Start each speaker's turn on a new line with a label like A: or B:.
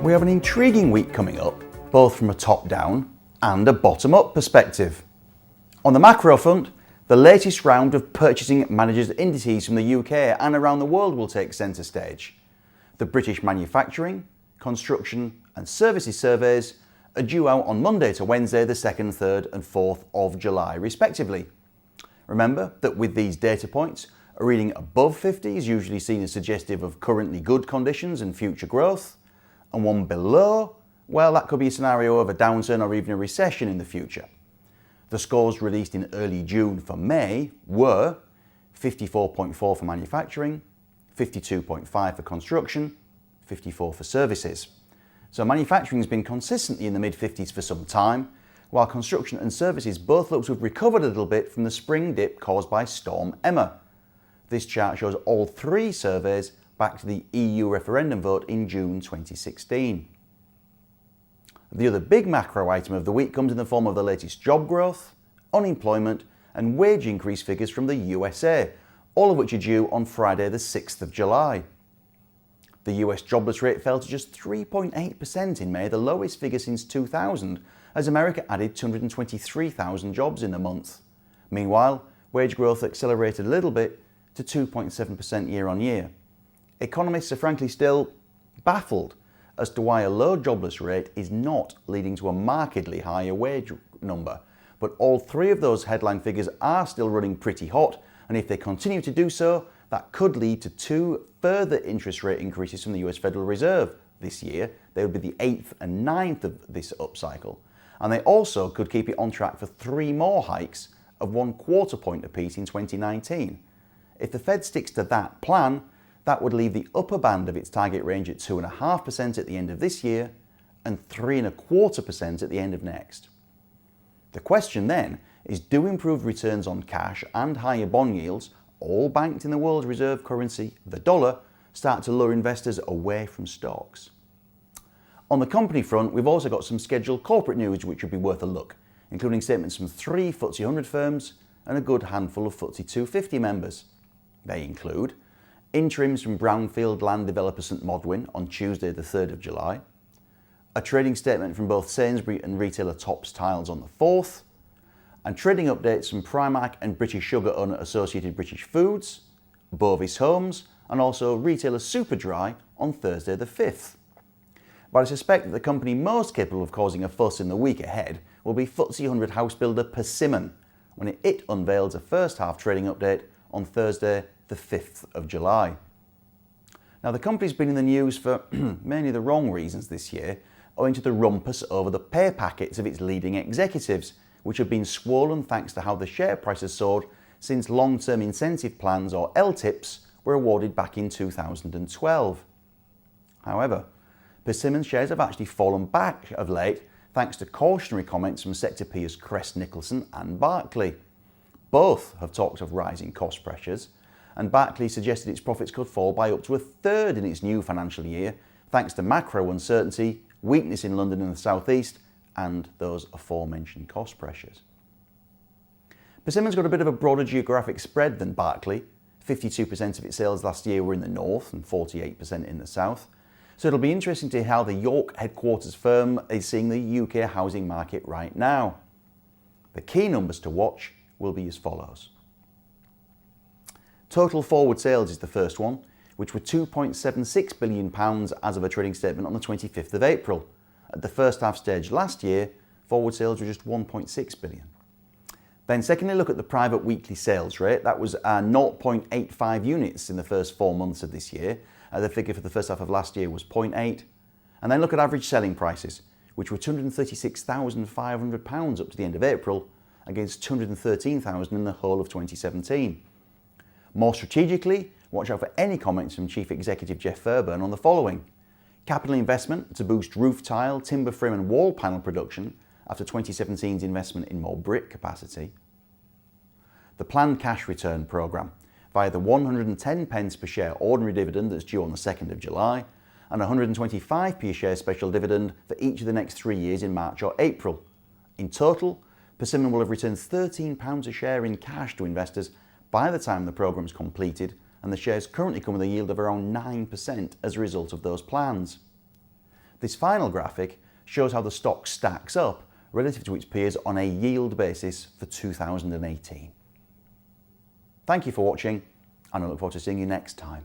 A: We have an intriguing week coming up, both from a top-down and a bottom-up perspective. On the macro front, the latest round of Purchasing Managers' Indices from the UK and around the world will take centre stage. The British Manufacturing, Construction and Services surveys are due out on Monday to Wednesday, the 2nd, 3rd and 4th of July, respectively. Remember that with these data points, a reading above 50 is usually seen as suggestive of currently good conditions and future growth, and one below, well, that could be a scenario of a downturn or even a recession in the future. The scores released in early June for May were 54.4 for manufacturing, 52.5 for construction, 54 for services. So manufacturing has been consistently in the mid-50s for some time, while construction and services both look to have recovered a little bit from the spring dip caused by Storm Emma. This chart shows all three surveys back to the EU referendum vote in June 2016. The other big macro item of the week comes in the form of the latest job growth, unemployment and wage increase figures from the USA, all of which are due on Friday the 6th of July. The US jobless rate fell to just 3.8% in May, the lowest figure since 2000, as America added 223,000 jobs in the month. Meanwhile, wage growth accelerated a little bit to 2.7% year on year. Economists are frankly still baffled as to why a low jobless rate is not leading to a markedly higher wage number. But all three of those headline figures are still running pretty hot, and if they continue to do so, that could lead to two further interest rate increases from the US Federal Reserve this year. They would be the 8th and 9th of this upcycle. And they also could keep it on track for three more hikes of 1/4 point apiece in 2019. If the Fed sticks to that plan, that would leave the upper band of its target range at 2.5% at the end of this year and 3.25% at the end of next. The question then is, do improved returns on cash and higher bond yields, all banked in the world's reserve currency, the dollar, start to lure investors away from stocks? On the company front, we've also got some scheduled corporate news which would be worth a look, including statements from 3 FTSE 100 firms and a good handful of FTSE 250 members. They include interims from brownfield land developer St Modwin on Tuesday the 3rd of July, a trading statement from both Sainsbury and retailer Topps Tiles on the 4th, and trading updates from Primark and British sugar owner Associated British Foods, Bovis Homes and also retailer Superdry on Thursday the 5th. But I suspect that the company most capable of causing a fuss in the week ahead will be FTSE 100 house builder Persimmon, when it unveils a first half trading update on Thursday the 5th of July. Now, the company's been in the news for mainly the wrong reasons this year, owing to the rumpus over the pay packets of its leading executives, which have been swollen thanks to how the share price has soared since long-term incentive plans, or LTIPs, were awarded back in 2012. However, Persimmon shares have actually fallen back of late thanks to cautionary comments from sector peers Crest Nicholson and Barclay. Both have talked of rising cost pressures, and Barclay suggested its profits could fall by up to a third in its new financial year thanks to macro uncertainty, weakness in London and the South East, and those aforementioned cost pressures. Persimmon's got a bit of a broader geographic spread than Barclay. 52% of its sales last year were in the north and 48% in the south. So it'll be interesting to hear how the York headquarters firm is seeing the UK housing market right now. The key numbers to watch will be as follows. Total forward sales is the first one, which were £2.76 billion as of a trading statement on the 25th of April. At the first half stage last year, forward sales were just £1.6 billion. Then secondly, look at the private weekly sales rate. That was 0.85 units in the first 4 months of this year. The figure for the first half of last year was 0.8. And then look at average selling prices, which were £236,500 up to the end of April, against £213,000 in the whole of 2017. More strategically, watch out for any comments from Chief Executive Jeff Fairburn on the following. Capital investment to boost roof tile, timber frame and wall panel production after 2017's investment in more brick capacity. The planned cash return programme via the 110 pence per share ordinary dividend that's due on the 2nd of July and 125p a share special dividend for each of the next 3 years in March or April. In total, Persimmon will have returned £13 a share in cash to investors by the time the programme is completed, and the shares currently come with a yield of around 9% as a result of those plans. This final graphic shows how the stock stacks up relative to its peers on a yield basis for 2018. Thank you for watching, and I look forward to seeing you next time.